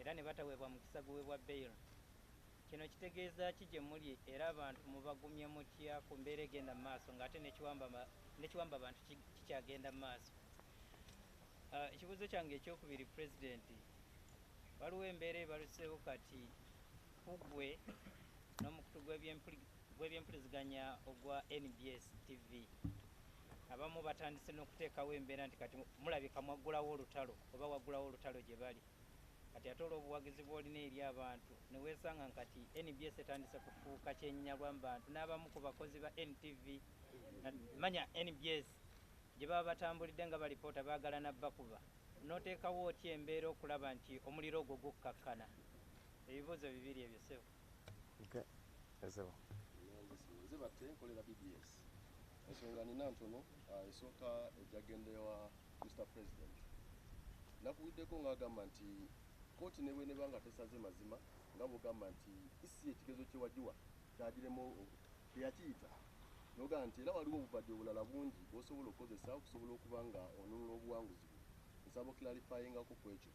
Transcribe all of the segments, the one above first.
era ne bataweebwa mukisa guweebwa bail. Kino kitegeeza ki gye muli era abantu mubagumye mutya ku mbeera egenda mu maaso ng'ate nekiwamba abantu kikyagenda mu maaso. Ekibuuzo kyange ekyokubiri, Pulezidenti, waliwo embeera ebaluseewo kati ku ggwe n'omukutu gw'ebyempuliziganya ogwa NBS TV. Abamu batandise n'okuteekawo embeera nti kati mulabika mwaggulawo olutalo oba waggulawo olutalo gye bali. Kati ate olw'obuwagizi bw'olina eri abantu ne weesanga kati NBS etandise kufuuka kyennyinnyalwa mu bantu n'abamu ku bakozi ba NTV manya NBS gye baba batambulidde nga balipoota baagala nabbakuba. N'oteekawo otya embeera okulaba nti omuliro ogwo gukkakkana? Ebibuuzo bibiri ebyo ssebo. Nze batte nkolera BBS. Ensonga nina ntono esooka ejjagendewa Mr. President. Nakuwiddeko ng'agamba nti kooti ne bwe neba nga tesaze mazima nga bw'ogamba nti isi ekigezo kye wagiwa kyagiremu teyakiyita. N'ogamba nti era waliwo obubadde obulala bungi bw'osobola okukozesa okusobola okuba nga onunula obuwanguzi bwe. Nsaba oklarifyingako ku ekyo.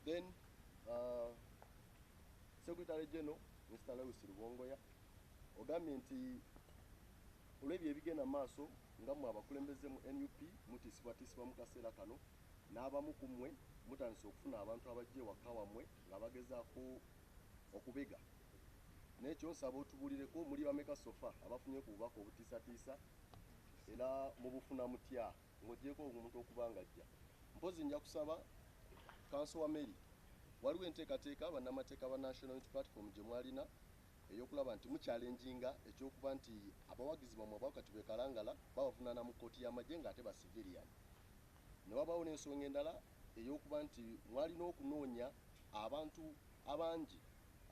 Then Secretary General Mr. Lewis Rubongoya ogambye nti olw'ebyo ebigenda maaso nga mmwe abakulembeze mu NUP mutisibwatisibwa mu kaseera kano n'abamu ku mmwe mutandise okufuna abantu abajja ewaka wammwe nga bagezaako okubega. N'ekyo nsaba otubuulireko muli bameka sofa abafunye ku bubaka obutiisatiisa era mubufuna mutya ng'oggyeko omuntu okuba ng'ajja. Mpozi nja kusaba Kanso wa Mary, waliwo enteekateeka bannamateeka ba National Unity Platform gye mwalina ey'okulaba nti mukyalenjinga ekyokuba nti abawagizi bammwe abawakati bwe kalangala babavunaana mu kkooti y'amagye ng'ate ba civilian. Ne wabaawo n'ensonga endala ey'okuba nti mwalina okunoonya abantu abangi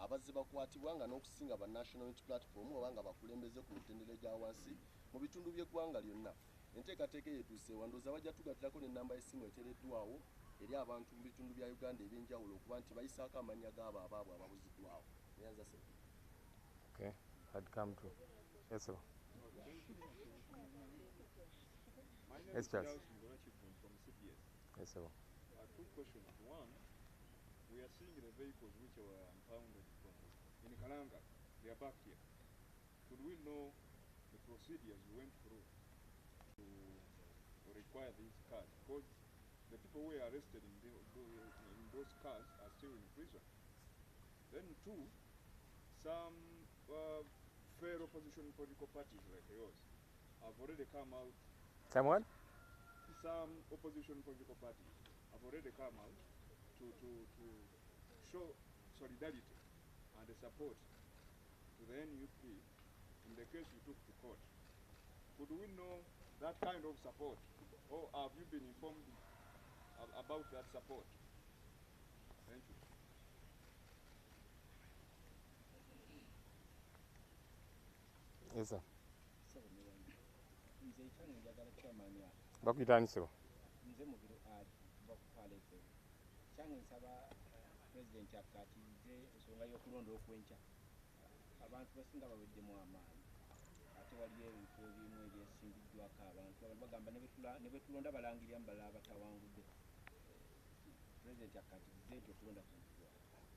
abazze bakwatibwa nga n'okusinga ba National Unity Platform oba nga bakulembeze ku mitendera egya wansi mu bitundu by'eggwanga lyonna. Enteekateeka eyeetuuse wandooza bajja tugatirako n'ennamba y'essimu eteereddwawo eri abantu mu bitundu bya Uganda eby'enjawulo okuba nti bayisaako amannya g'abo abaabwe ababuziddwawo. Neyanza se. Okay, I'd come to. Yes, sir. Yes, Charles. From CBS. Yes, sir. Two questions. One, we are seeing the vehicles which were impounded from in Kalanga. They are back here. Could we know the procedures you went through to require these cars? Because the people who were arrested in those cars are still in prison. Then two, some fair opposition political parties like yours have already come out. Someone? Some opposition political parties have already come out to show solidarity and support to the NUP in the case you took to court. Could we know that kind of support, or have you been informed about that support? Thank you. Yes, sir. Bakuyitani sebo. Nze mubiro bakupalete. Kyange nsaba President akatize ensonga y'okulonda okwenkya. Abantu basinga baweddemu amaanyi. Ate waliyo ebintu ebimu ebyesimbiddwako abantu bagamba ne betulonda balangirira mbala abatawangudde. President akatize ekyo okulonda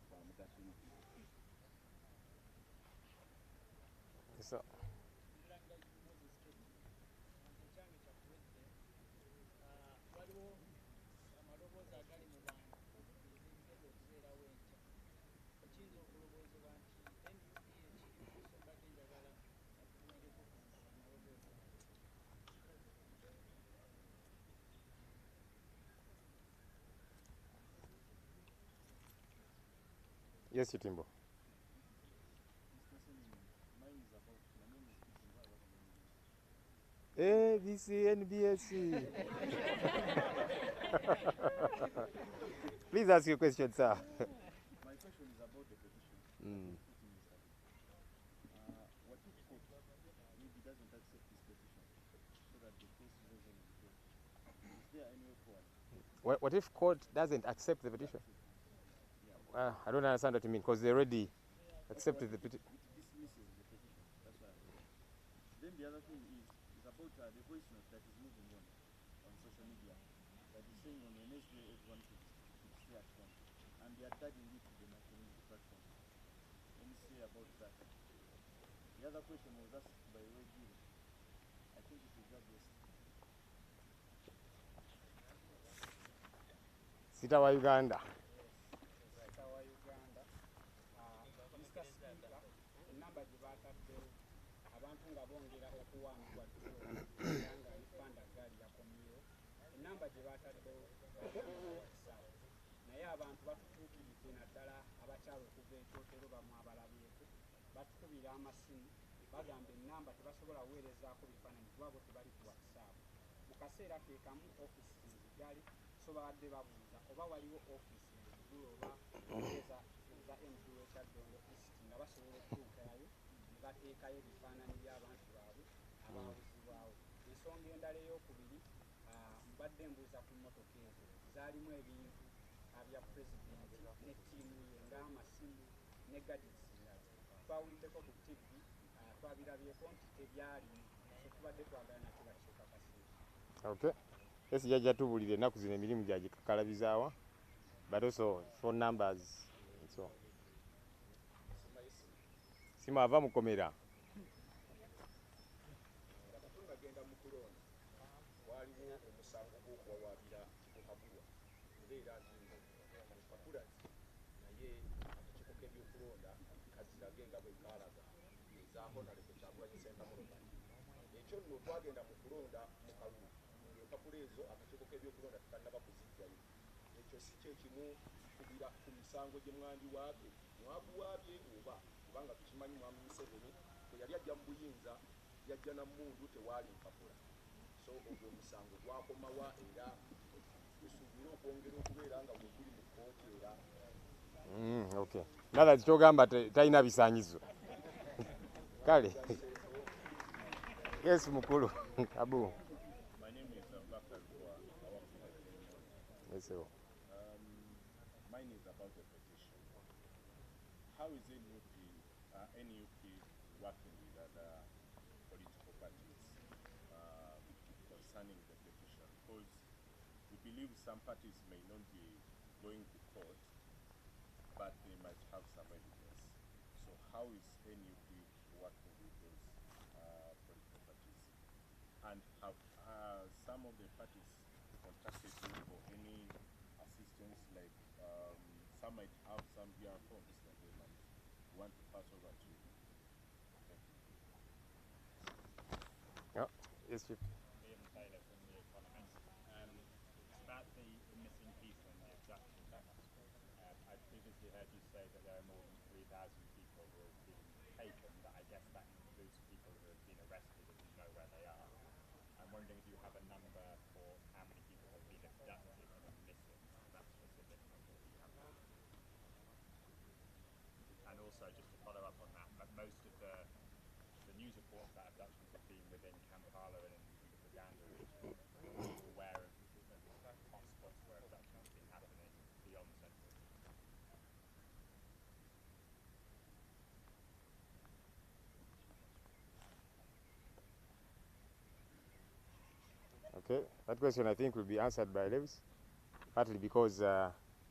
kwa mugaso nnyo. Yes, sir. Yes, Chitimbo. ABC, NBS. Please ask your question, sir. My question is about the petition. What if court maybe doesn't accept this petition so that the case is over in the court? Is there any way forward? What if court doesn't accept the petition? I don't understand what you mean, because they already accepted the petition. It dismisses the petition. That's why. Then the other thing is about the voice note that is moving on social media. That is saying on Wednesday everyone should stay at home. And they are tagging it to the community platform. Let me say about that. The other question was asked by Wegiri. I think it is addressed. Sita wa Uganda. Sita wa Uganda. Mr. Speaker, enamba gye baataddewo abantu nga bongera okuwaanibwa kubanga ifanda gaali yakomyewo enamba gye baataddewo naye abantu batutuukiridde naddala abakyala okuva ekyotero bamu abalabyeko batukubira amasimu bagamba enamba tebasobola kuweerezaako bifaananyi kubabo tebali ku whatsapp mu kaseera ke kamu ofisi nzigale so babadde babuuza oba waliwo ofisi ezigulu oba eza MD w'ekyaddongo east nga basobola okutuukayo ne bateekayo ebifaananyi by'abantu baabwe abaabuzibwawo ensonga endala ey'okubiri mbadde mbuuza ku mmotoka ezo zaalimu ebintu bya pulezidenti ne ttiimu ye ng'amasimu ne gadgets endala twawuliddeko ku tv twabirabyeko nti tebyalimu so tubadde twagala nakyo bakikakasiza. Okay. Esi jajja tubulire ennaku zino emirimu gyagikakkalabizaawa but also phone numbers and so on. Simu ava mukomera. Ngagenda mu kulonda waliwo omusango gw'okuwawaabira Kyagulanyi mbeera nti mpapulazi naye akakiiko k'ebyokulonda kazirage nga bwe kaalaga eza Honorable Kyagulanyi Ssentamuloka ekyo nno twagenda mu kulonda mu kalulu empapula ezo akakiiko k'ebyokulonda tekannaba kuziggyayo ekyo si kyekimu ku misango gye mwandiwaabye mwaguwaabye oba kubanga tukimanyi mwami Museveni bwe yali ajja mu buyinza yajja na mmundu tewaali mpapula so ogwo omusango gwakomawa era tusuubire okwongera okubeera nga bweguli mu kkooti era Okay. Nala kyogamba talina bisaanyizo. Kale. Yes, mukulu. Abu. My name is Gambuuze. Yes, sir. Mine is about the petition. How is NUP working with other political parties concerning the petition? Because we believe some parties may not be going to court, but they might have some evidence. So how is NUP working with those political parties? And have some of the parties contacted you for any assistance, like some might have some VR forms that they might want to pass over to you? Thank you. Yeah. Yes, Chief. Ian Taylor from The Economist. It's about the missing people and the abduction. I previously heard you say that there are more than 3,000 people who have been taken, but I guess that includes people who have been arrested and you know where they are. I'm wondering if you have a number for how many people have been abducted and are missing, that specific number that you have now. And also, just to follow up on that, most of the news reports about abductions have been within Kampala and in the Buganda region. Are you aware of hotspots where abductions have been happening beyond Central? Okay, that question I think will be answered by Lewis, partly because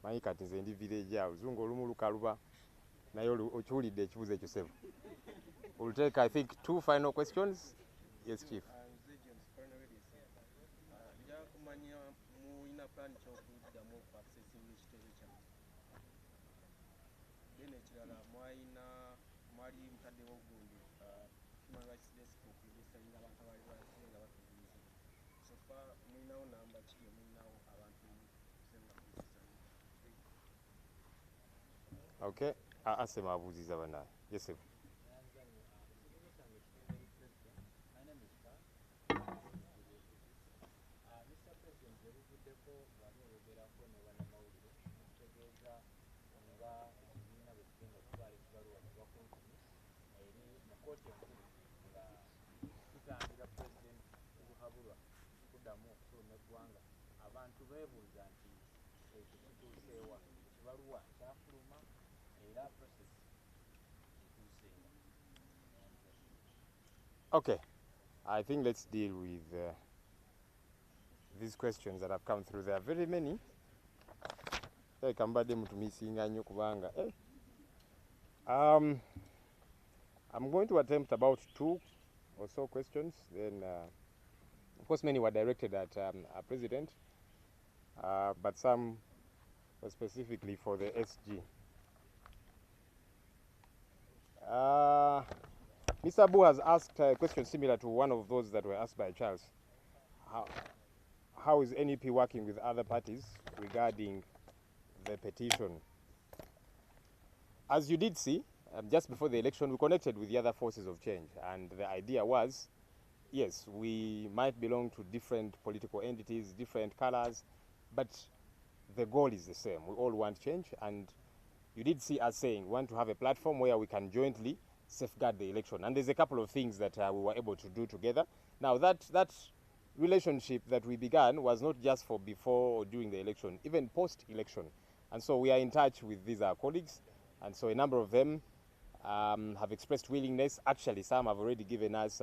manyi kati nze ndi village awo zungu olumu lukaluba naye okiwulidde ekibuzo ekyo sebo. We'll take I think 2 final questions. Yes, Chief. Nja kumanya muyina plan ky'okuddamu okuaccessing ekitebe kyammwe. Then ekirala mwali mutaddewo gundi human rights desk okuregisitaringa abantu abali bazze nga batubuuza. So far muyinawo namba ki muyinawo abantu kusenga kuregisitaringa. Okay, asema abuuziza banaye. Yes, sir. Mr. President, yabuvuddeko bwali oyogerako ne bannamawulire mutegeeza nga ekibiina bwe kigenda okutwala ekibaluwa kiva kootini eri mu kkooti enkulu nga kitangira pulezidenti kubuhabulwa kuddamu okufuluma eggwanga. Abantu beebuuza nti ekyo kituuseewa, ekibaluwa kyafuluma era process etuuseewa. Okay, I think let's deal with these questions that have come through. There are very many. Kambadde mutumisinga nnyo kubanga I'm going to attempt about 2 or so questions. Then, of course, many were directed at our president, but some were specifically for the SG. Mr. Abu has asked a question similar to one of those that were asked by Charles. How is NUP working with other parties regarding the petition? As you did see, just before the election, we connected with the other forces of change, and the idea was, yes, we might belong to different political entities, different colors, but the goal is the same. We all want change, and you did see us saying we want to have a platform where we can jointly safeguard the election. And there's a couple of things that we were able to do together. Now, that relationship that we began was not just for before or during the election, even post-election. And so we are in touch with these colleagues, and so a number of them have expressed willingness. Actually, some have already given us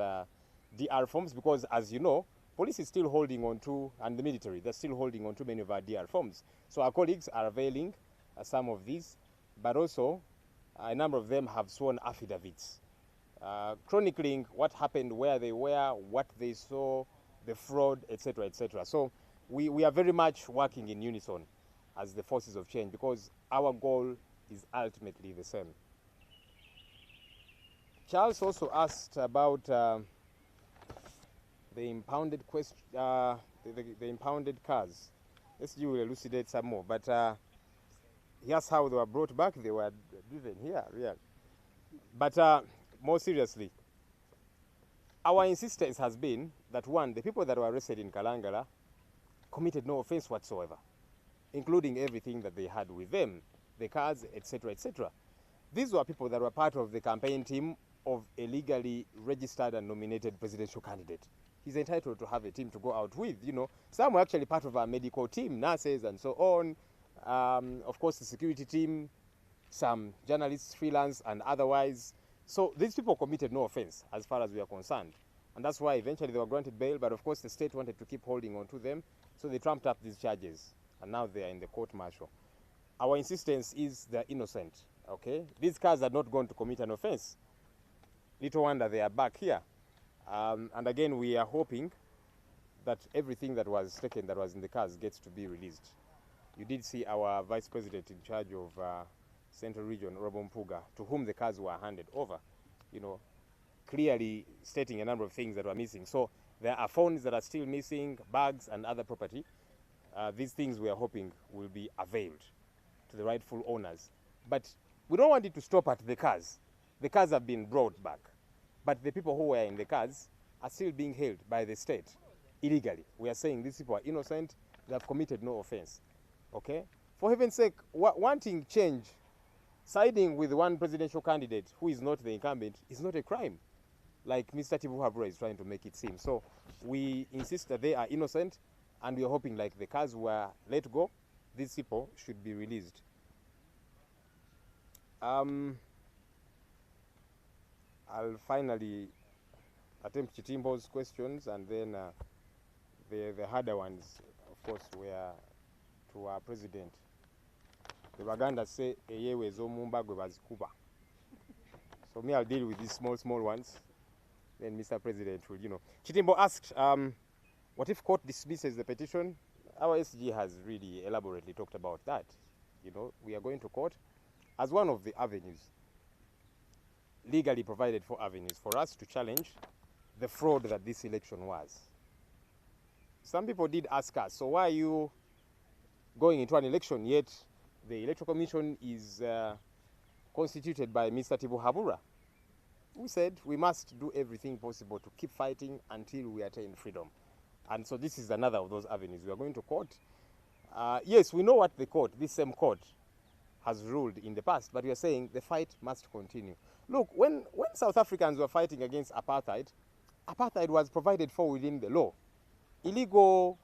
DR forms because, as you know, police is still holding on to, and the military, they're still holding on to many of our DR forms. So our colleagues are availing some of these, but also a number of them have sworn affidavits chronicling what happened, where they were, what they saw, the fraud, etc., etc. So we are very much working in unison as the forces of change because our goal is ultimately the same. Charles also asked about the impounded the impounded cars. SG will elucidate some more, but here's how they were brought back. They were driven here, really. But more seriously, our insistence has been that, one, the people that were arrested in Kalangala committed no offense whatsoever, including everything that they had with them, the cars, etc., etc. These were people that were part of the campaign team of a legally registered and nominated presidential candidate. He's entitled to have a team to go out with, you know. Some were actually part of our medical team, nurses and so on. Of course, the security team, some journalists, freelance and otherwise. So these people committed no offense as far as we are concerned. And that's why eventually they were granted bail, but of course the state wanted to keep holding on to them. So they trumped up these charges, and now they are in the court-martial. Our insistence is they're innocent, okay? These cars are not going to commit an offense. Little wonder they are back here. And again, we are hoping that everything that was taken, that was in the cars, gets to be released. You did see our vice president in charge of Central Region, Robompuga, to whom the cars were handed over, you know, clearly stating a number of things that were missing. So there are phones that are still missing, bags and other property. These things we are hoping will be availed to the rightful owners. But we don't want it to stop at the cars. The cars have been brought back. But the people who were in the cars are still being held by the state illegally. We are saying these people are innocent, they have committed no offense. Okay? For heaven's sake, wanting change, siding with one presidential candidate who is not the incumbent is not a crime, like Mr. Tibu Habura is trying to make it seem. So we insist that they are innocent, and we are hoping, like the cars were let go, these people should be released. I'll finally attempt Chitimbo's questions, and then the harder ones, of course, were to our president. The Baganda say, eyewe zomumba gwe bazikuba. So me, I'll deal with these small ones. Then Mr. President will, you know. Chitimbo asked, what if court dismisses the petition? Our SG has really elaborately talked about that. You know, we are going to court as one of the avenues, legally provided for avenues, for us to challenge the fraud that this election was. Some people did ask us, so why are you going into an election yet the Electoral Commission is constituted by Mr. Tibu Habura? We said we must do everything possible to keep fighting until we attain freedom. And so this is another of those avenues. We are going to court. Yes, we know what the court, this same court, has ruled in the past, but we are saying the fight must continue. Look, when South Africans were fighting against apartheid, apartheid was provided for within the law. Illegal,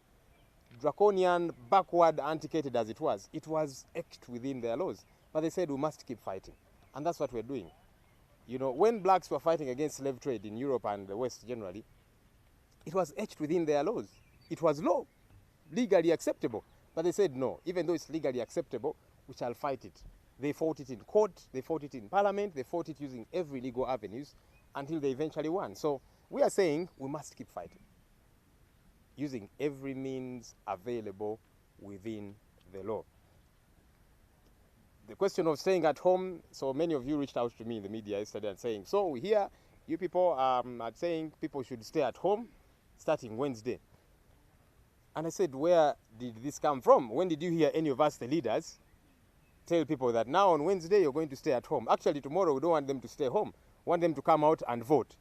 draconian, backward, antiquated as it was etched within their laws. But they said we must keep fighting. And that's what we're doing. You know, when blacks were fighting against slave trade in Europe and the West generally, it was etched within their laws. It was law, legally acceptable. But they said no, even though it's legally acceptable, we shall fight it. They fought it in court, they fought it in parliament, they fought it using every legal avenues until they eventually won. So we are saying we must keep fighting, using every means available within the law. The question of staying at home, so many of you reached out to me in the media yesterday and saying, so we hear you people are saying people should stay at home starting Wednesday. And I said, where did this come from? When did you hear any of us, the leaders, tell people that now on Wednesday you're going to stay at home? Actually, tomorrow we don't want them to stay home. We want them to come out and vote,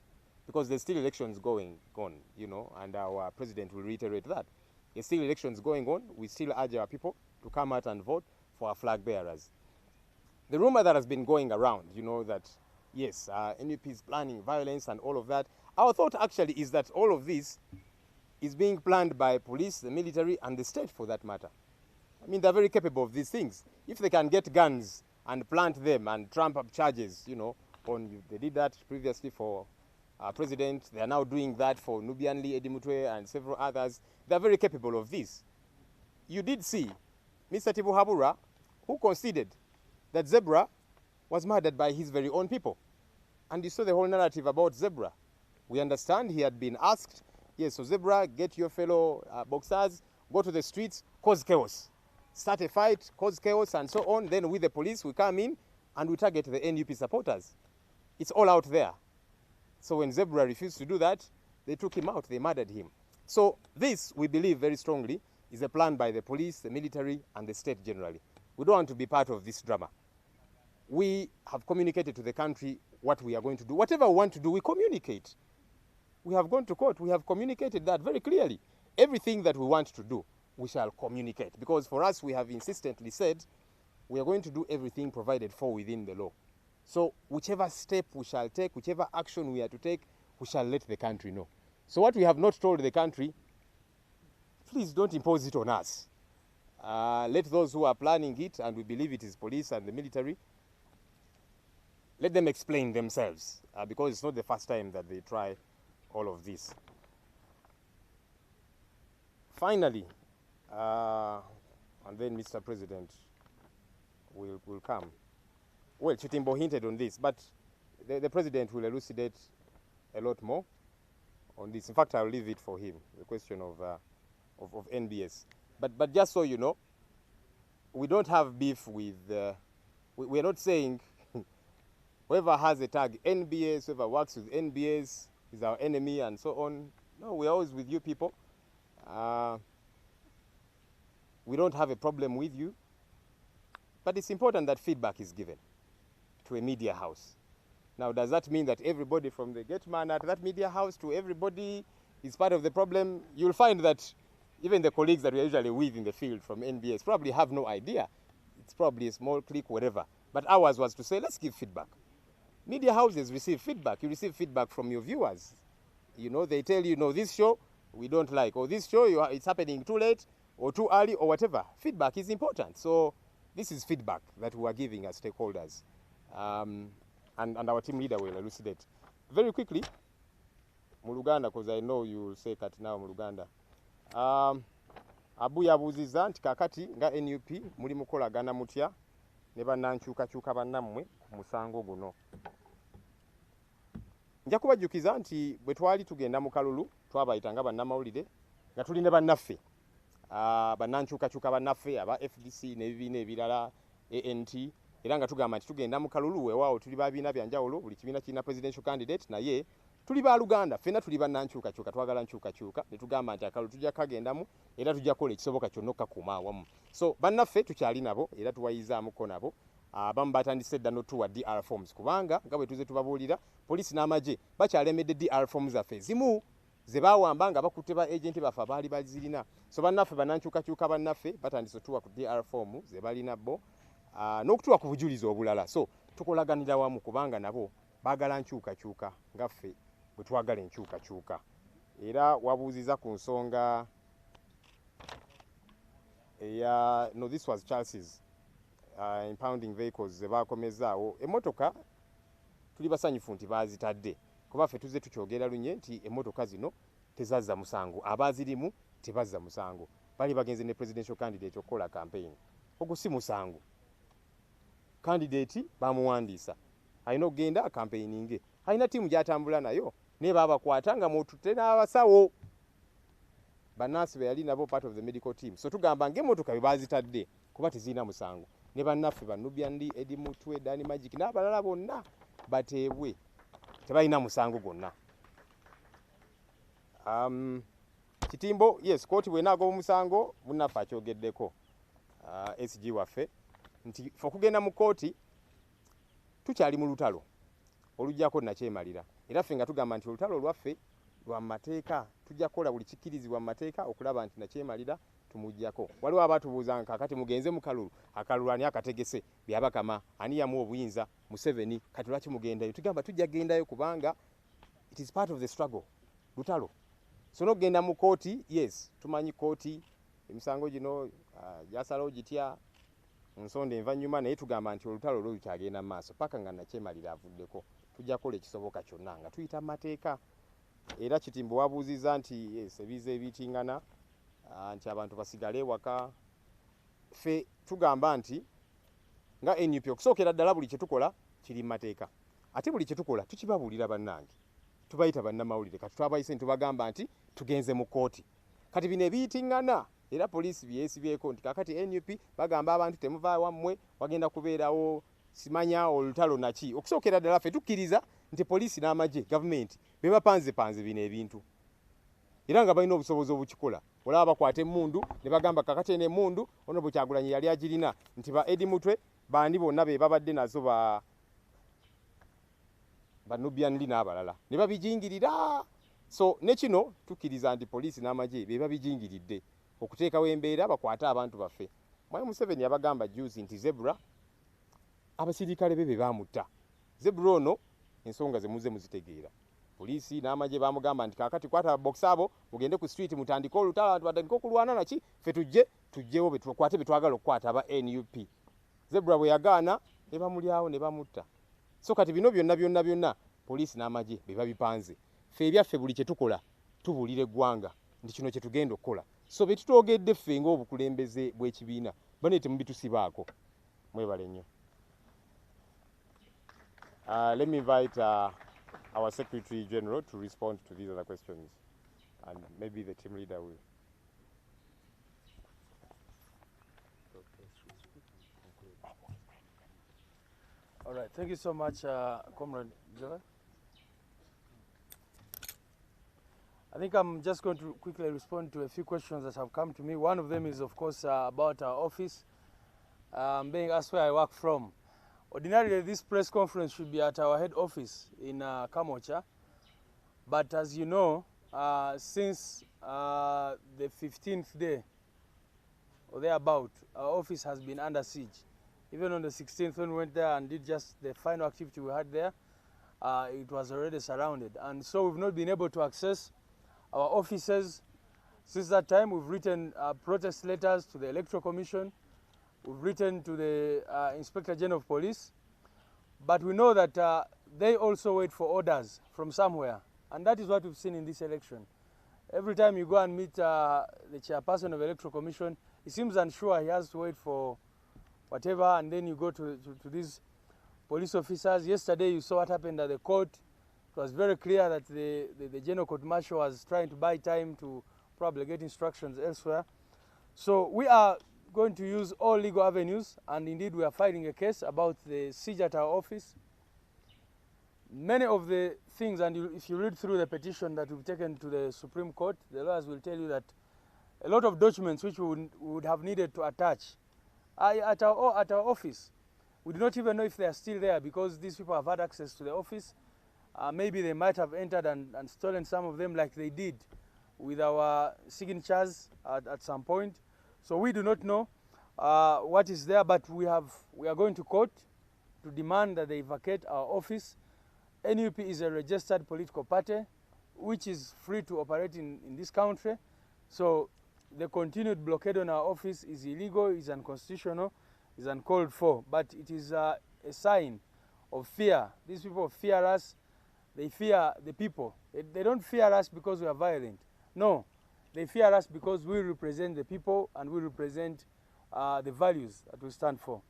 because there's still elections going on, you know, and our president will reiterate that. There's still elections going on. We still urge our people to come out and vote for our flag bearers. The rumor that has been going around, you know, that yes, NUP is planning violence and all of that. Our thought actually is that all of this is being planned by police, the military, and the state for that matter. I mean, they're very capable of these things. If they can get guns and plant them and trump up charges, you know, they did that previously for our president. They are now doing that for Nubian Lee Edimutwe and several others. They're very capable of this. You did see Mr. Tibu Habura, who conceded that Zebra was murdered by his very own people. And you saw the whole narrative about Zebra. We understand he had been asked, yes, so Zebra, get your fellow boxers, go to the streets, cause chaos. Start a fight, cause chaos, and so on. Then with the police, we come in and we target the NUP supporters. It's all out there. So when Zebra refused to do that, they took him out, they murdered him. So this, we believe very strongly, is a plan by the police, the military, and the state generally. We don't want to be part of this drama. We have communicated to the country what we are going to do. Whatever we want to do, we communicate. We have gone to court, we have communicated that very clearly. Everything that we want to do, we shall communicate. Because for us, we have insistently said, we are going to do everything provided for within the law. So whichever step we shall take, whichever action we are to take, we shall let the country know. So what we have not told the country, please don't impose it on us. Let those who are planning it, and we believe it is police and the military, let them explain themselves, because it's not the first time that they try all of this. Finally, and then Mr. President will come. Well, Chitimbo hinted on this, but the President will elucidate a lot more on this. In fact, I'll leave it for him, the question of NBS. But just so you know, we don't have beef with, we are not saying whoever has a tag NBS, whoever works with NBS is our enemy and so on. No, we're always with you people. We don't have a problem with you. But it's important that feedback is given to a media house. Now, does that mean that everybody from the gate man at that media house to everybody is part of the problem? You'll find that even the colleagues that we usually with in the field from NBS probably have no idea. It's probably a small clique, whatever. But ours was to say, let's give feedback. Media houses receive feedback. You receive feedback from your viewers. You know, they tell you, no, this show we don't like, or this show it's happening too late or too early or whatever. Feedback is important. So this is feedback that we are giving as stakeholders. And our team leader will elucidate. Very quickly, Muluganda, because I know you will say that now, Muluganda. Abu yabuziza nti kakati nga NUP muli mukolagana mutya ne bannankyukakyuka bannammwe ku musango guno. Nja kubajjukiza nti bwe twali tugenda mu kalulu twabayita nga bannamawulire nga tuli ne bannaffe bannankyukakyuka bannaffe aba FDC n'ebibiina ebirala ANT, era nga tugamba nti tugenda mu kalulu weewaawo tuli babiina byanjawulo, buli kibiina kirina presidential candidate, naye tuli ba Luganda, ffenna tuli bannankyukakyuka, twagala nkyukakyuka, ne tugamba nti akalulu tujja kagendamu era tujja kukola ekisoboka kyonna okukakuuma awamu. So bannaffe tukyali nabo era tuwayizaamuko nabo. Abamu batandise dda n'otuwa DR forms kubanga nga bwe tuze tubabuulira poliisi n'amagye bakyalemedde DR forms zaffe ezimu ze baawamba nga bakutte ba agenti baffe abaali bazirina. So bannaffe bannankyukakyuka bannaffe batandise otuwa ku DR form ze balina bo n'okutuwa ku bujulizi obulala. So tukolaganira wamu kubanga nabo baagala nkyukakyuka nga ffe bwe twagala enkyukakyuka. Era wabuuziza ku nsonga eya no, this was Chelsea's impounding vehicles ze bakomezaawo. Emmotoka tuli basanyufu nti baazitadde kuba ffe tuze tukyogera lunye nti emmotoka zino tezazza musango, abaazirimu tebazza musango. bali bagenze ne presidential candidate okukola campaign. Ogwo si musango. Candidate bamuwandiisa. Alina okugenda campaigning. Alina tiimu gy'atambula nayo ne babakwata nga mututte n'abasawo. Bannansi be yali nabo part of the medical team. So tugamba ng'emmotoka bye baazitadde kuba tezirina musango. Ne bannaffe Nubiandi, Eddie Mutwe, Dani Magic n'abalala bonna bateebwe. Tebalina musango gwonna. Kitimbo, yes, kooti bw'enaaga omusango munnaffe akyogeddeko. SG waffe nti fe okugenda mu kooti tukyali mu lutalo olujjako nakyemalira. Era ffe nga tugamba nti olutalo lwaffe lwa mateeka, tujja kukola buli kikkirizibwa mu mateeka okulaba nti nakyemalira tumuggyako. Waliwo abatubuuza kakati mugenze mu kalulu, akalulu ani akategese byabakama, ani yamu obuyinza Museveni, kati lwaki mugendayo? Tugamba tujja gendayo kubanga it is part of the struggle, lutalo. So n'okugenda mu kooti, yes, tumanyi kooti emisango gino gyasalawo gitya nsonda envanyuma, naye tugamba nti olutalo lwo lukyagenda mu maaso paka nga nakyemalira avuddeko. Tujja kukola ekisoboka kyonna nga tuyita mu mateeka. Era Kitimbo wabuuzizza nti yes, ebiza ebitingana nti abantu basigale ewaka. Ffe tugamba nti nga NUP okusookera ddala buli kye tukola kiri mu mateeka. Ate buli kye tukola tukibabuulira bannange. Tubayita bannamawulire kati twabayise ntubagamba nti tugenze mu kooti. Kati bino ebiyitingana era poliisi byesibyeko nti kakati NUP bagamba abantu temuvaayo wammwe wagenda kubeerawo simanya olutalo naki. Okusookera ddala ffe tukkiriza nti poliisi n'amagye gavumenti be bapanze bino ebintu. Era nga balina obusobozi obukikola. Olaba bakwata emmundu ne bagamba kakati eno emmundu ono bwe Kyagulanyi yali agirina nti ba Eddie Mutwe bandi bonna be babadde nazo ba Nubiandi n'abalala ne babijingirira. So ne kino tukkiriza nti poliisi n'amagye be babijingiridde okuteekawo embeera bakwate abantu baffe. Mwami Museveni yabagamba juzi nti Zebra abasirikale be bamutta. Zebra ono ensonga ze muze muzitegeera. Poliisi n'amagye bamugamba nti kakati kwata box abo mugende ku street mutandika olutalo abantu batandika okulwana naki ffe tujjewo betukwate betwagala okukwata aba NUP. Zebra bwe yagaana ne bamulyawo ne bamutta. So kati bino byonna poliisi n'amagye be babipanze. Ffe ebyaffe buli kye tukola tubuulira eggwanga nti kino kye tugenda okukola. So be tutwogedde ffe ng'obukulembeze bw'ekibiina bane temubitusibaako. Mwebale nnyo. Let me invite our Secretary General to respond to these other questions, and maybe the team leader will. All right, thank you so much, Comrade Joy. I think I'm just going to quickly respond to a few questions that have come to me. One of them is, of course, about our office. Being asked where I work from. Ordinarily, this press conference should be at our head office in Kamocha. But as you know, since the 15th day or thereabout, our office has been under siege. Even on the 16th, when we went there and did just the final activity we had there, it was already surrounded. And so we've not been able to access our offices. Since that time, we've written protest letters to the Electoral Commission. We've written to the Inspector General of Police. But we know that they also wait for orders from somewhere. And that is what we've seen in this election. Every time you go and meet the chairperson of the Electoral Commission, he seems unsure. He has to wait for whatever, and then you go to these police officers. Yesterday, you saw what happened at the court. It was very clear that the General Court Martial was trying to buy time to probably get instructions elsewhere. So we are going to use all legal avenues, and indeed we are filing a case about the siege at our office. Many of the things, and if you read through the petition that we've taken to the Supreme Court, the lawyers will tell you that a lot of documents which we would have needed to attach are at our office. We do not even know if they are still there because these people have had access to the office. Maybe they might have entered and stolen some of them like they did with our signatures at some point. So we do not know what is there, but we are going to court to demand that they vacate our office. NUP is a registered political party which is free to operate in this country. So the continued blockade on our office is illegal, is unconstitutional, is uncalled for. But it is a sign of fear. These people fear us. They fear the people. They don't fear us because we are violent. No, They fear us because we represent the people and we represent the values that we stand for.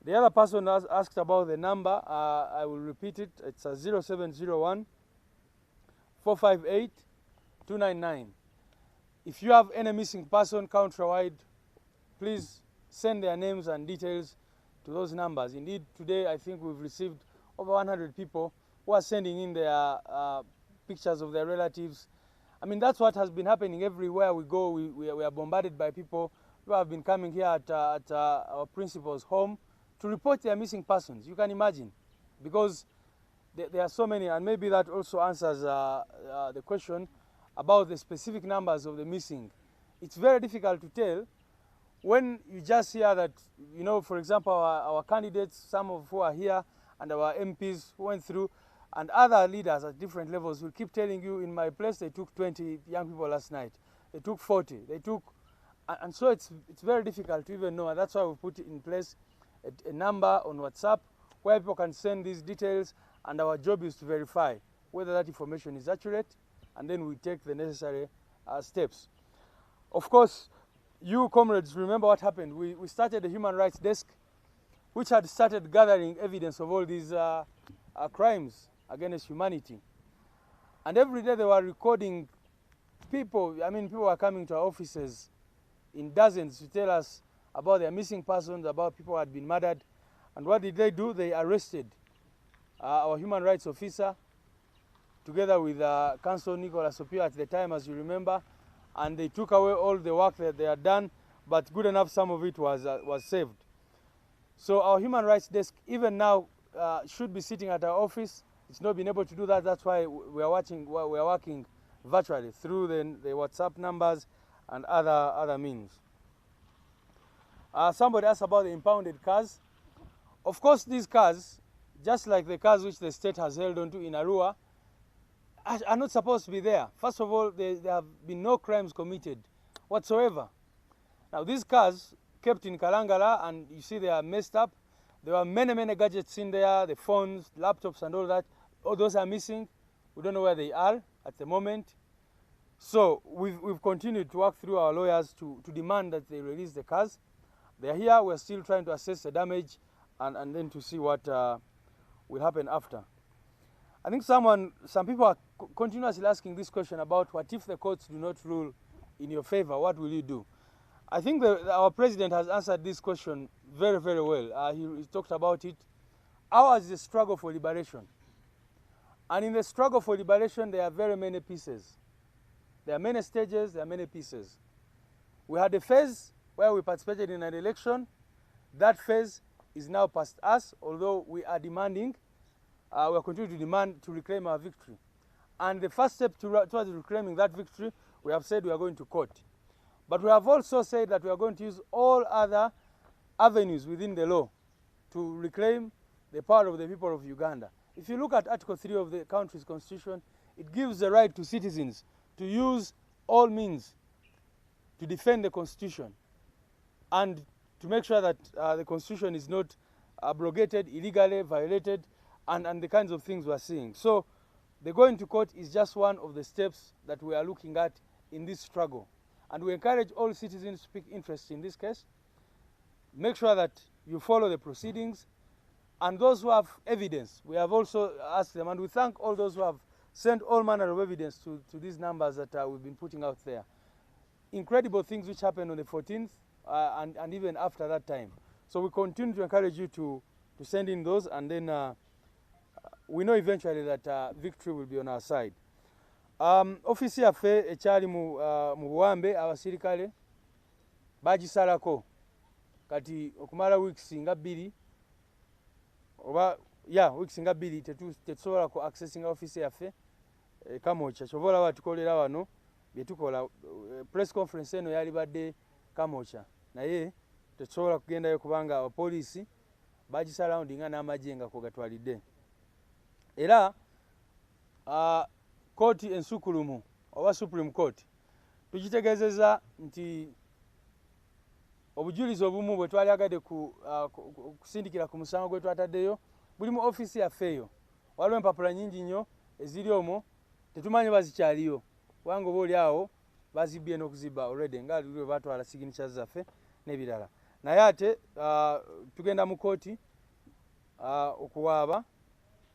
The other person has asked about the number. I will repeat it. It's 0701 458 299. If you have any missing person countrywide, please send their names and details to those numbers. Indeed, today I think we've received over 100 people who are sending in their pictures of their relatives. I mean, that's what has been happening everywhere we go. We are bombarded by people who have been coming here at our principal's home to report their missing persons. You can imagine, because there are so many, and maybe that also answers the question about the specific numbers of the missing. It's very difficult to tell when you just hear that, you know, for example, our candidates, some of who are here, and our MPs who went through, and other leaders at different levels will keep telling you, in my place they took 20 young people last night, they took 40, they took, and so it's very difficult to even know, and that's why we put in place a number on WhatsApp where people can send these details, and our job is to verify whether that information is accurate, and then we take the necessary steps. Of course, you comrades remember what happened. We started a human rights desk which had started gathering evidence of all these crimes against humanity. And every day they were recording people. I mean, people were coming to our offices in dozens to tell us about their missing persons, about people who had been murdered. And what did they do? They arrested our human rights officer together with Council Nicolas Opio at the time, as you remember, and they took away all the work that they had done, but good enough some of it was saved. So our human rights desk, even now, should be sitting at our office. It's not been able to do that. That's why we are working virtually through the WhatsApp numbers and other means. Somebody asked about the impounded cars. Of course, these cars, just like the cars which the state has held onto in Arua, are not supposed to be there. First of all, there have been no crimes committed whatsoever. Now, these cars kept in Kalangala, and you see they are messed up. There were many gadgets in there, the phones, laptops and all that. All those are missing. We don't know where they are at the moment. So we've continued to work through our lawyers to demand that they release the cars. They are here. We're still trying to assess the damage and then to see what will happen after. I think some people are continuously asking this question about what if the courts do not rule in your favor, what will you do? I think our president has answered this question very well. He talked about it. Ours is a struggle for liberation. And in the struggle for liberation, there are very many pieces. There are many stages, there are many pieces. We had a phase where we participated in an election. That phase is now past us, although we are demanding, we are continuing to demand to reclaim our victory. And the first step towards reclaiming that victory, we have said we are going to court. But we have also said that we are going to use all other avenues within the law to reclaim the power of the people of Uganda. If you look at Article 3 of the country's constitution, it gives the right to citizens to use all means to defend the constitution and to make sure that the constitution is not abrogated, illegally violated, and the kinds of things we are seeing. So the going to court is just one of the steps that we are looking at in this struggle. And we encourage all citizens to take interest in this case. Make sure that you follow the proceedings. And those who have evidence, we have also asked them, and we thank all those who have sent all manner of evidence to these numbers that we've been putting out there. Incredible things which happened on the 14th and even after that time. So we continue to encourage you to send in those, and then we know eventually that victory will be on our side. Ofisi yaffe ekyali mu Buwambe abasirikale bagisalako kati okumala weeks nga 2 oba weeks nga 2 tetusobola ku accessing office yaffe Kamoocha kyobola batukolera wano byetukola press conference eno yali badde Kamoocha naye tetusobola kugendayo kubanga abapoliisi bagisurroundinga n'amajenga ko gatwalidde era kooti ensukulumu oba Supreme Court tugitegezeza nti obujulizi obumu bwe twali agadde kusindikira ku musango gwe twataddeyo buli mu ofisi yaffe eyo waliwo empapula nyingi nnyo eziri omwo tetumanyi bazikyaliyo kubanga oba oli awo bazibye n'okuzibba already nga lwe batwala signatures zaffe n'ebirala. Naye ate tugenda mu kooti okuwaaba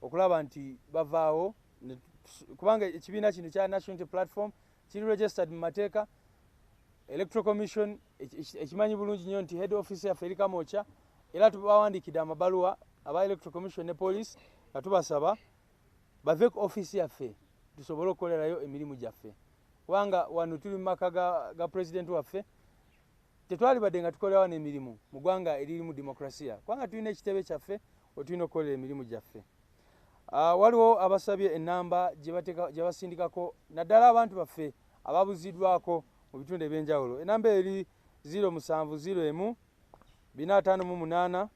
okulaba nti bavaawo kubanga ekibiina kino kya National Unity Platform kiri registered mu mateeka. Electoral Commission ekimanyi bulungi nnyo nti head office yaffe eri Kamwokya, era tubawandiikidde amabaluwa aba Electoral Commission ne police nga tubasaba bave ku office yaffe tusobole okukolerayo emirimu gyaffe, kubanga wano tuli mu maka ga president waffe tetwalibadde nga tukolera wano emirimu mu ggwanga eriri mu demokrasiya, kubanga tulina ekitebe kyaffe otulina okukolera emirimu gyaffe. Waliwo abasabye ennamba gye basindikako naddala abantu baffe ababuziddwako mu bitundu ebyenjawulo. Enamba eri 0701 458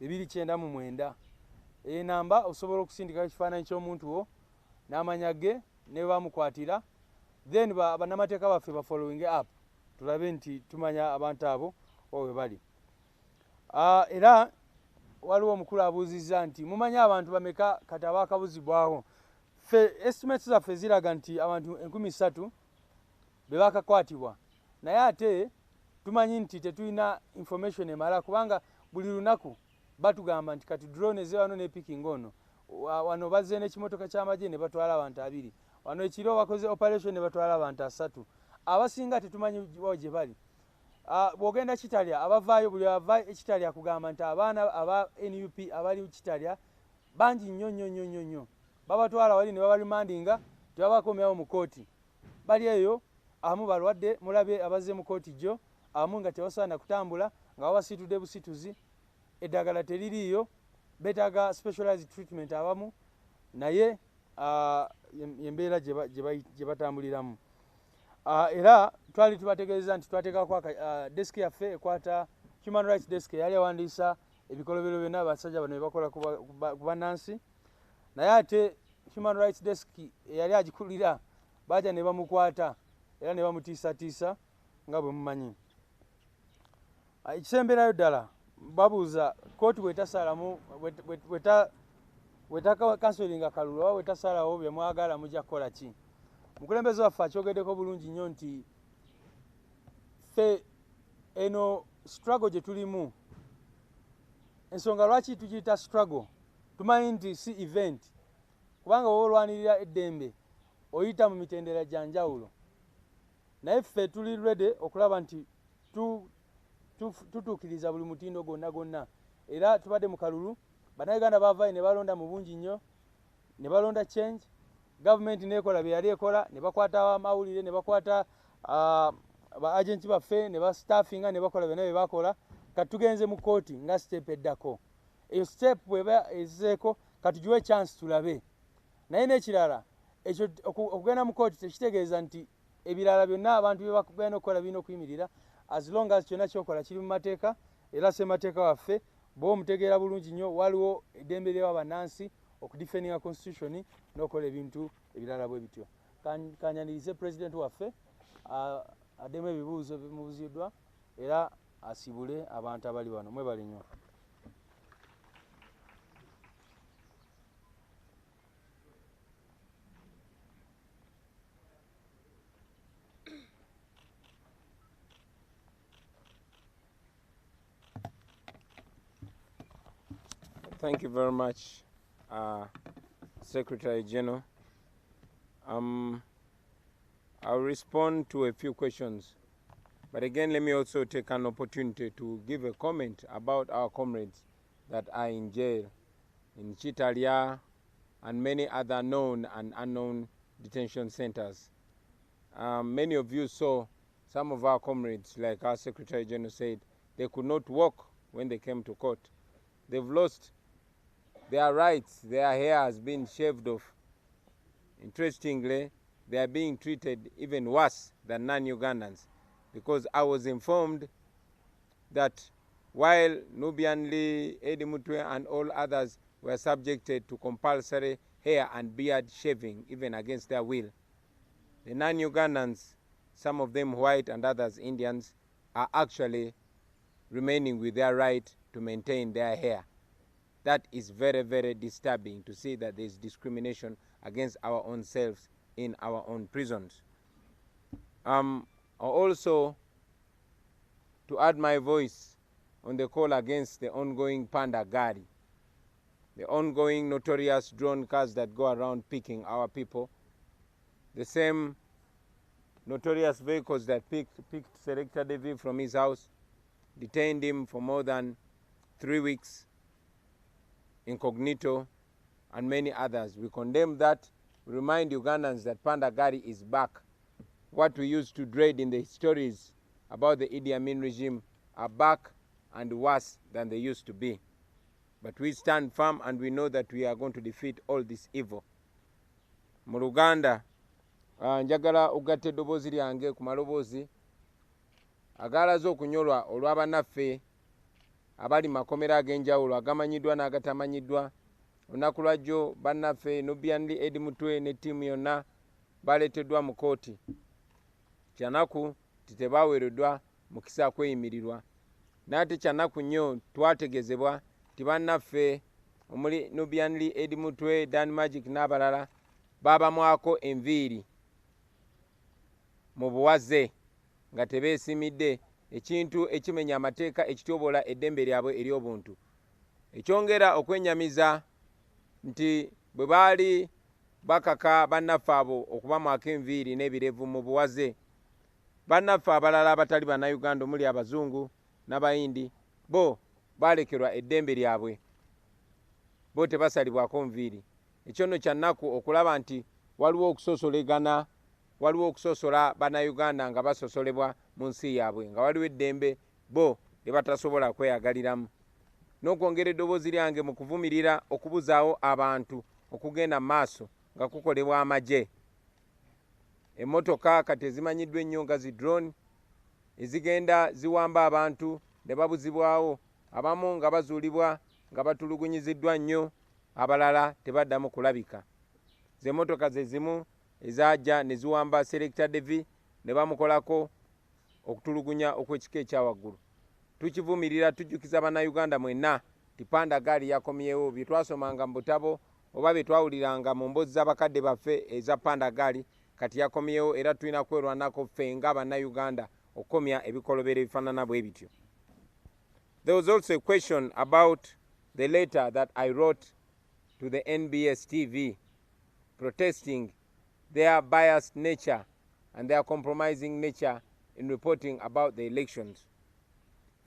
299. Eyo namba osobola okusindika ekifaananyi ky'omuntu wo n'amanya ge ne bamukwatira, then bannamateeka baffe bafollowing up tulabe nti tumanya abantu abo owe bali. Era waliwo omukulu abuuzizza nti mumanya abantu bameka kati abaakabuzibwawo. Ffe estimates zaffe ziraga nti abantu 3000 be baakakwatibwa, naye ate tumanyi nti tetulina information emala, kubanga buli lunaku batugamba nti kati drone eze wano ne picking ono wano bazze n'ekimotoka ky'amagye ne batwala abantu 2, wano ekiro bakoze operation ne batwala abantu 3. Abasinga tetumanyi wawo gye bali. Bw'ogenda Kitalya abavaayo buli ava ekitalya kugamba nti abaana aba NUP abali Kitalya bangi nnyo babatwala wali ne babarimandinga tebabakomyawo mu kooti. Bali eyo abamu balwadde, mulabe abazze mu kooti gyo, abamu nga tebasaana kutambula nga babasitudde busituzi, eddagala teririiyo, betaaga specialized treatment abamu, naye embeera gye batambuliramu. Era twali tubategeeza nti twateekako desk yaffe ekwata human rights desk eyali awandiisa ebikolobero byonna abasajja bano bebakola ku bannansi, naye ate human rights desk eyali agikulira bajja ne bamukwata era ne bamutiisatiisa nga bwe mumanyi. Ekisemberayo ddala babuuza kooti bwetasaalamu wetakansolinga kalulu oba wetasaalawo bye mwagala mujja kukola ki. Mukulembeze waffe akyogeddeko bulungi nnyo nti ffe eno struggle gye tulimu, ensonga lwaki tugiyita struggle tumanyi nti si event, kubanga woba olwanirira eddembe oyita mu mitendera gya njawulo, naye ffe tuli ready okulaba nti tutuukiriza buli mutindo gwonna. Era tubadde mu kalulu, bannayuganda baavaayo ne balonda mu bungi nnyo, ne balonda change. Gavumenti nekola bye yali ekola, ne bakwata amawulire, ne bakwata ba agenti baffe, ne bastaffinga, ne bakola byonna bye bakola. Kati tugenze mu kooti nga step eddako. Eyo step bweba ezeeko katugiwe chance tulabe. Naye n'ekirala ekyo okugenda mu kooti tekitegeeza nti ebirala byonna abantu bye bagenda okukola birina okuyimirira, as long as kyonna kyokola kiri mu mateeka, era ssemateeka waffe bw'omutegeera bulungi nnyo waliwo eddembe ly'abannansi okudifendinga constitution n'okola ebintu ebirala bwe bityo. Kanyanirize president waffe addemu ebibuuzo bimubuziddwa era asibule abantu abali wano. Mwebale nnyo. Thank you very much, Secretary General. I'll respond to a few questions, but again, let me also take an opportunity to give a comment about our comrades that are in jail in Kitalya and many other known and unknown detention centers. Many of you saw some of our comrades, like our Secretary General said, they could not walk when they came to court. They've lost their rights, their hair has been shaved off. Interestingly, they are being treated even worse than non-Ugandans, because I was informed that while Nubian Lee, Eddie Mutwe and all others were subjected to compulsory hair and beard shaving even against their will, the non-Ugandans, some of them white and others Indians, are actually remaining with their right to maintain their hair. That is very, very disturbing to see that there is discrimination against our own selves in our own prisons. Also to add my voice on the call against the ongoing Panda Gari, the ongoing notorious drone cars that go around picking our people, the same notorious vehicles that picked Selector David from his house, detained him for more than 3 weeks, incognito, and many others. We condemn that. We remind Ugandans that Panda Gari is back. What we used to dread in the stories about the Idi Amin regime are back and worse than they used to be. But we stand firm and we know that we are going to defeat all this evil. Mu Luganda, njagala ugatte eddoboozi lyange ku maloboozi agaalaze okunyolwa olw'abannaffe abali makomera ag'enjawulo agamanyiddwa n'agatamanyiddwa. Olunaku lwajjo bannaffe Nubianli Edi Mutwe ne ttiimu yonna baleeteddwa mu kooti. Kyanaku titebaaweereddwa mukisa kweyimirirwa. N'ate kyanaku nnyo twategezebwa ti bannaffe omuli Nubianli Edi Mutwe, Dan Magic n'abalala baabamwako enviiri mu buwaze nga tebeesimidde, ekintu ekimenya amateeka ekityobola eddembe lyabwe ery'obuntu. Ekyongera okwennyamiza nti bwe baali bakaka bannaffe abo okubamwako enviiri n'ebirevu mu buwaze, bannaffe abalala abatali bannayuganda omuli abazungu n'abayindi bo baalekerwa eddembe lyabwe, bo tebasalibwako nviiri. Ekyo nno kya nnaku okulaba nti waliwo okusoosolegana, waliwo okusoosola bannayuganda nga basosolebwa mu nsi yaabwe, nga waliwo eddembe bo lye batasobola kweyagaliramu. N'okwongera eddoboozi lyange mu kuvumirira okubuzaawo abantu okugenda mu maaso nga kukolebwa amagye. Emmotoka kati ezimanyiddwa ennyo nga zi drone ezigenda ziwamba abantu ne babuzibwawo, abamu nga bazuulibwa nga batulugunyiziddwa nnyo, abalala tebaddamu kulabika. Ze mmotoka ze zimu ezajja ne ziwamba Selector Devi ne bamukolako okutulugunya okw'ekika ekyawaggulu. Tukivumirira, tujjukiza bannayuganda mwenna ti Panda Gari yakomyewo. Bye twasomanga mu butabo oba bye twawuliranga mu mboozi z'abakadde baffe eza Panda Gari kati yakomyewo, era tulina kwerwanako ffe nga bannayuganda okukomya ebikolobero ebifaanana bwe bityo. There was also a question about the letter that I wrote to the NBS TV protesting their biased nature and their compromising nature in reporting about the elections.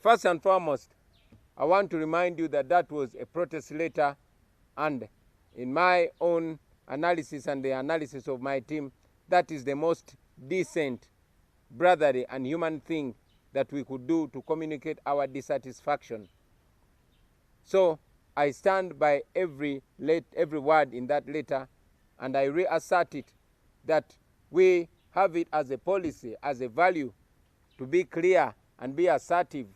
First and foremost, I want to remind you that that was a protest letter, and in my own analysis and the analysis of my team, that is the most decent, brotherly and human thing that we could do to communicate our dissatisfaction. So I stand by every word in that letter, and I reassert it that we have it as a policy, as a value, to be clear and be assertive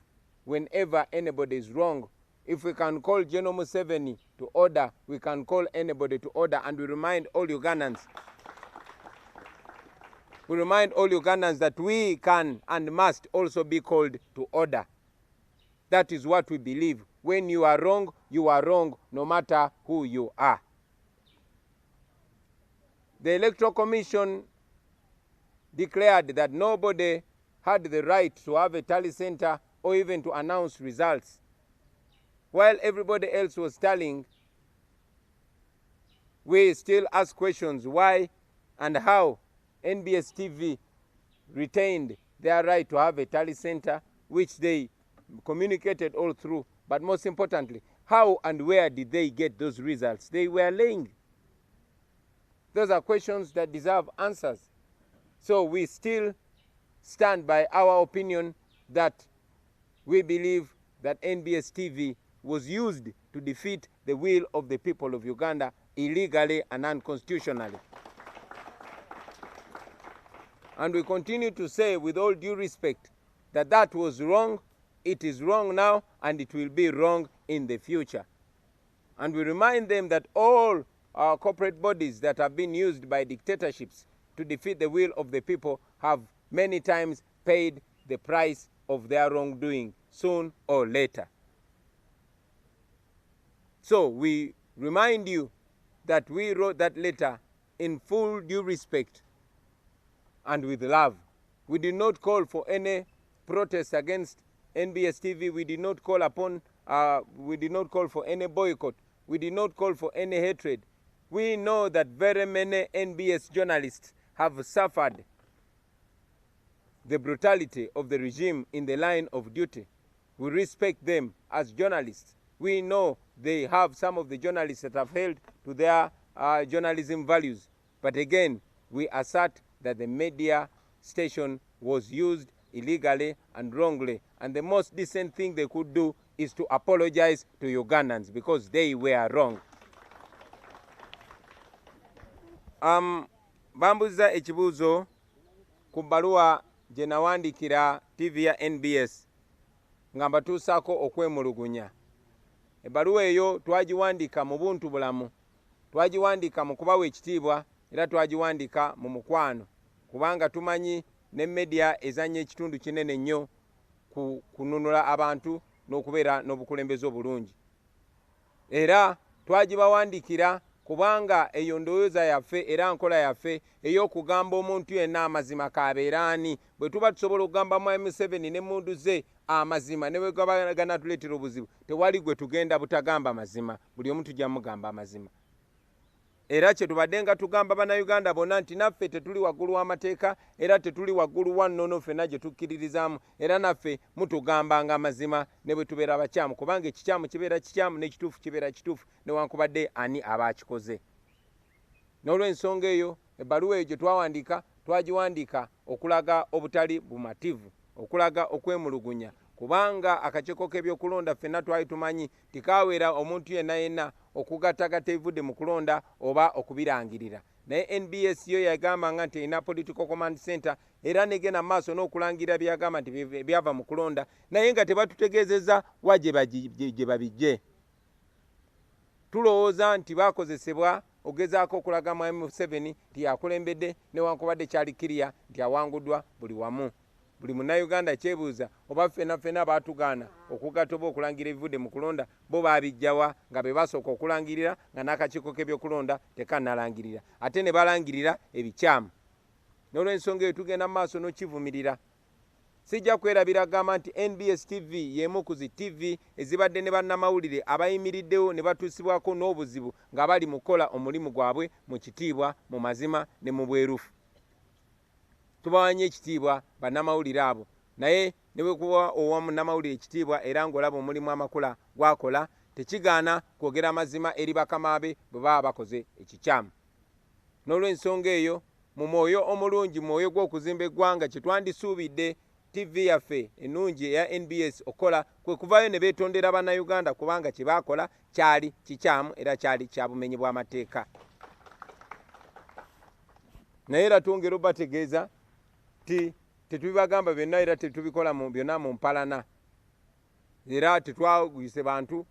whenever anybody is wrong. If we can call General Museveni to order, we can call anybody to order, and we remind all Ugandans that we can and must also be called to order. That is what we believe. When you are wrong, no matter who you are. The Electoral Commission declared that nobody had the right to have a tally center or even to announce results. While everybody else was tallying, we still ask questions why and how NBS TV retained their right to have a tally center, which they communicated all through. But most importantly, how and where did they get those results they were laying? Those are questions that deserve answers. So we still stand by our opinion that we believe that NBS TV was used to defeat the will of the people of Uganda illegally and unconstitutionally. And we continue to say with all due respect that that was wrong, it is wrong now, and it will be wrong in the future. And we remind them that all our corporate bodies that have been used by dictatorships to defeat the will of the people have many times paid the price of their wrongdoing, soon or later. So we remind you that we wrote that letter in full due respect and with love. We did not call for any protest against NBS TV. We did not call upon, we did not call for any boycott. We did not call for any hatred. We know that very many NBS journalists have suffered the brutality of the regime in the line of duty. We respect them as journalists. We know they have some of the journalists that have held to their journalism values. But again, we assert that the media station was used illegally and wrongly. And the most decent thing they could do is to apologize to Ugandans because they were wrong. Bambuza ekibuuzo ku bbaluwa gye nawandikira TV ya NBS nga mbatuusaako okwemulugunya. Ebbaluwa eyo twagiwandiika mu buntu bulamu, twagiwandiika mu kubawa ekitiibwa era twagiwandiika mu mukwano kubanga tumanyi ne media ezannya ekitundu kinene nnyo kununula abantu n'okubeera n'obukulembeze obulungi. Era twagibawandiikira kubanga eyo ndowooza yaffe era nkola yaffe ey'okugamba omuntu yenna amazima kabeera ani. Bwe tuba tusobola okugamba mu M7 n'emmundu ze amazima ne bwe gaba ganatuleetera obuzibu, tewali gwe tugenda butagamba mazima, buli omu tujja mugamba amazima. Era kye tubadde nga tugamba bannayuganda bonna nti naffe tetuli waggulu w'amateeka era tetuli waggulu wa nnono ffenna gye tukkiririzaamu, era naffe mutugambanga amazima ne bwe tubeera bakyamu kubanga ekikyamu kibeera kikyamu n'ekituufu kibeera kituufu newankubadde ani aba akikoze. N'olw'ensonga eyo ebbaluwa eyo gye twawandiika twagiwandiika okulaga obutali bumativu, okulaga okwemulugunya kubanga akakiiko k'ebyokulonda ffenna twali tumanyi tikaawera omuntu yenna yenna okugattagatta ebivudde mu kulonda oba okubirangirira. Naye NBS yo yagambanga nti erina political command center era negenda maaso n'okulangira byagamba nti byava mu kulonda naye nga tebatutegeezezza wa gye babijje. Tulowooza nti bakozesebwa ogezaako okulaga mu M7 nti yakulembedde newankubadde kyali kiriya nti awanguddwa buli wamu. Buli munnayuganda kyebuuza oba ffenna baatugaana okugatta oba okulangira ebivudde mu kulonda bo baabijjawa nga be basooka okulangirira nga n'akakiiko k'ebyokulonda tekannalangirira ate ne balangirira ebikyamu. N'olw'ensonga eyo tugenda mu maaso n'okivumirira. Sijja kwerabira gamba nti NBS TV y'emu ku zi TV ezibadde ne bannamawulire abayimiriddewo ne batuusibwako n'obuzibu nga bali mu kukola omulimu gwabwe mu kitiibwa, mu mazima ne mu bwerufu. Tubawanye ekitiibwa bannamawulire abo naye ne bwe kuba owa munnamawulire ekitiibwa era ng'olaba omulimu amakula gwakola tekigaana kwogera amazima eri bakamaabe bwe baba bakoze ekikyamu. N'olw'ensonga eyo mu mwoyo omulungi, mwoyo gw'okuzimba eggwanga kye twandisuubidde TV yaffe ennungi eya NBS okola kwe kuvaayo ne beetondera bannayuganda kubanga kye baakola kyali kikyamu era kyali kya bumenyi bw'amateeka. Naye era twongera obategeeza ti tetubibagamba byonna era tetubikola byonna mu mpalana era tetwagwise bantu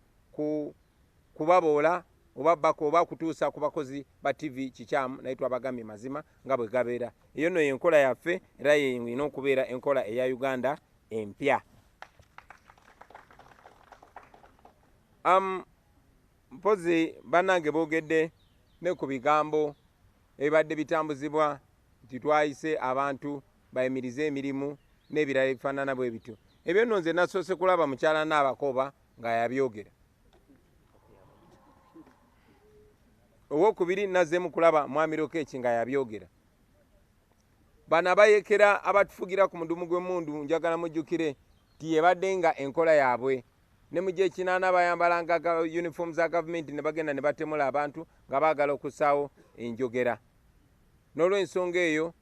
kubaboola oba bako oba kutuusa ku bakozi ba TV kikyamu naye twabagambye mazima nga bwe gabeera. Eyo nno y'enkola yaffe era yeyina okubeera enkola eya Uganda empya. Mpozi bannange boogedde ne ku bigambo ebibadde bitambuzibwa nti twayise abantu bayimirize emirimu n'ebirala ebifaanana bwe bityo. Ebyo nno nze nasoose kulaba mukyala Naabakoba nga yabyogera. Owokubiri nazzeemu kulaba Mwami Rokeeki nga yabyogera. Bano abayekera abatufugira ku mudumu gw'emmundu njagala mujjukire nti yebadde nga enkola yaabwe. Ne mu gy'ekinaana bayambalanga uniform za gavumenti ne bagenda ne batemula abantu nga baagala okussaawo enjogera. N'olw'ensonga eyo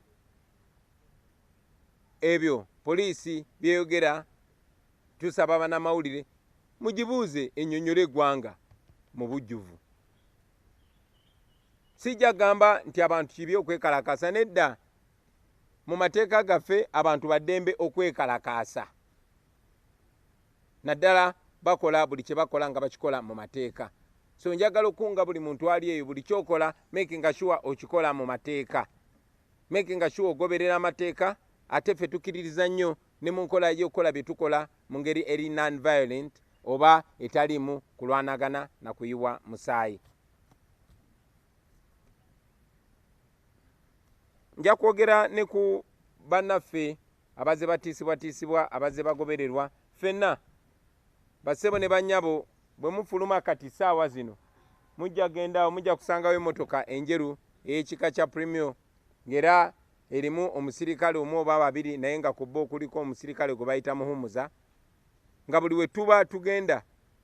ebyo poliisi byeyogera tusaba bannamawulire mugibuuze ennyonnyole eggwanga mu bujjuvu. Sijja gamba nti abantu kibi okwekalakaasa, nedda mu mateeka gaffe abantu baddembe okwekalakaasa. Naddala bakola buli kye bakola nga bakikola mu mateeka. So njagala okunga buli muntu ali eyo buli kyokola making sure okikola mu mateeka. Making sure ogoberera amateeka ate ffe tukkiririza nnyo ne mu nkola y'okukola bye tukola mu ngeri eri non-violent oba etalimu kulwanagana na kuyiwa musaayi. Nja kwogera ne ku bannaffe abazze batiisibwatiisibwa, abazze bagobererwa, ffenna bassebo ne bannyabo bwe mufuluma kati ssaawa zino mujja gendawo mujja kusangawo emmotoka enjeru ey'ekika kya premio ng'era erimu omusirikale omu oba babiri naye nga ku bo kuliko omusirikale gwe bayita muhumuza, nga buli we tuba tugenda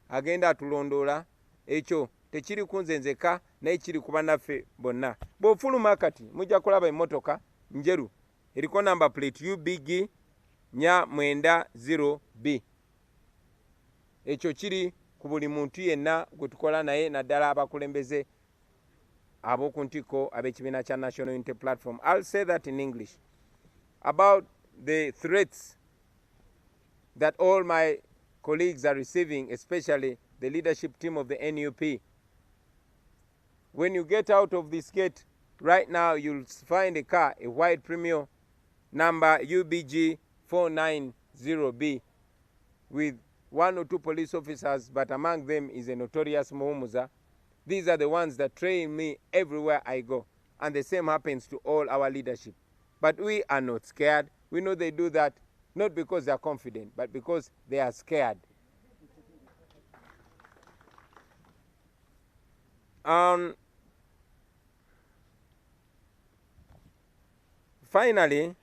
agenda atulondoola. Ekyo tekiri ku nze nzekka naye kiri ku bannaffe bonna. Bw'ofuluma kati mujja kulaba emmotoka njeru eriko namba plate UBG 490B. Ekyo kiri ku buli muntu yenna gwe tukola naye, naddala abakulembeze ab'oku ntikko ab'ekibiina kya National Unity Platform. I'll say that in English. About the threats that all my colleagues are receiving, especially the leadership team of the NUP. When you get out of this gate, right now you'll find a car, a white Premio, number UBG 490B, with 1 or 2 police officers, but among them is a notorious Muhumuza. These are the ones that train me everywhere I go. And the same happens to all our leadership. But we are not scared. We know they do that not because they are confident, but because they are scared. Finally,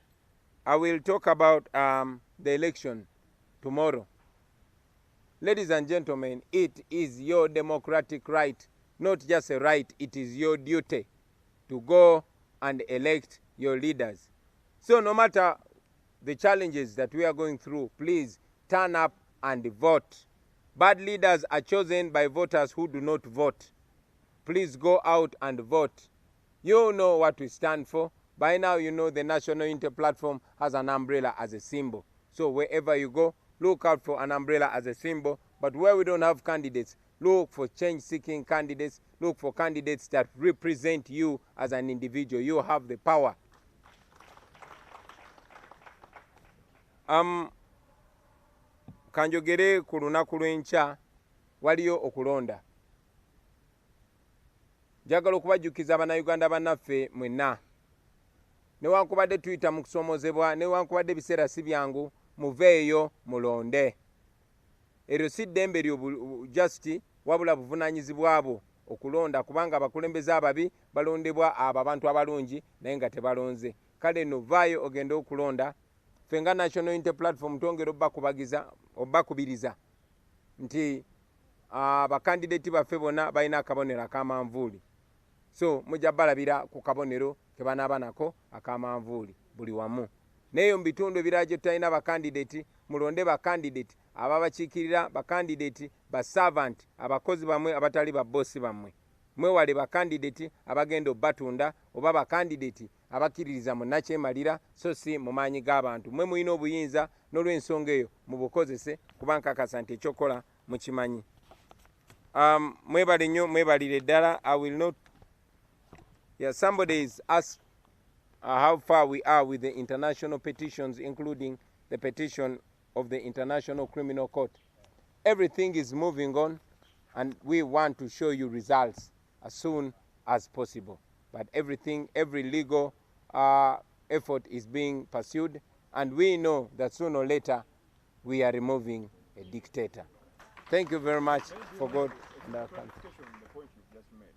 I will talk about the election tomorrow. Ladies and gentlemen, it is your democratic right, not just a right, it is your duty to go and elect your leaders. So no matter the challenges that we are going through, please turn up and vote. Bad leaders are chosen by voters who do not vote. Please go out and vote. You know what we stand for. By now you know the National Unity Platform has an umbrella as a symbol. So wherever you go, look out for an umbrella as a symbol. But where we don't have candidates, look for change-seeking candidates. Look for candidates that represent you as an individual. You have the power. Kanjogere ku lunaku lw'enkya waliyo okulonda. Njagala okubajjukiza bannayuganda bannaffe mwenna. Newankubadde tuyita mu kusoomozebwa, newankubadde ebiseera si byangu, muveeyo mulonde. Eryo si ddembe lyo just wabula buvunaanyizibwa bwo okulonda, kubanga abakulembeze ababi balondebwa abo abantu abalungi naye nga tebalonze. Kale nno vaayo ogende okulonda. Ffe nga National Unity Platform twongera obbakubiriza nti abakandideti baffe bonna balina akabonero akamanvuuli. So mujja balabira ku kabonero ke banaaba nako akamanvuuli buli wamu. Neyo mu bitundu ebirala gye tutalina bakandideti, mulonde bakandideti ababakiikirira, bakandideti baservant, abakozi bammwe abatali babosi bammwe. Mwewale bakandideti abagenda obbatunda oba bakandideti abakkiririza mu nakyemalira so si mu maanyi g'abantu. Mwe mulina obuyinza n'olw'ensonga eyo mubukozese kuba nkakasa nti ekyokola mukimanyi. Mwebale nnyo, mwebalire ddala. I will not. Yeah, somebody is asked how far we are with the international petitions, including the petition of the International Criminal Court. Everything is moving on, and we want to show you results as soon as possible. But every legal effort is being pursued, and we know that sooner or later we are removing a dictator. Thank you very much for God and our country. The point you just made.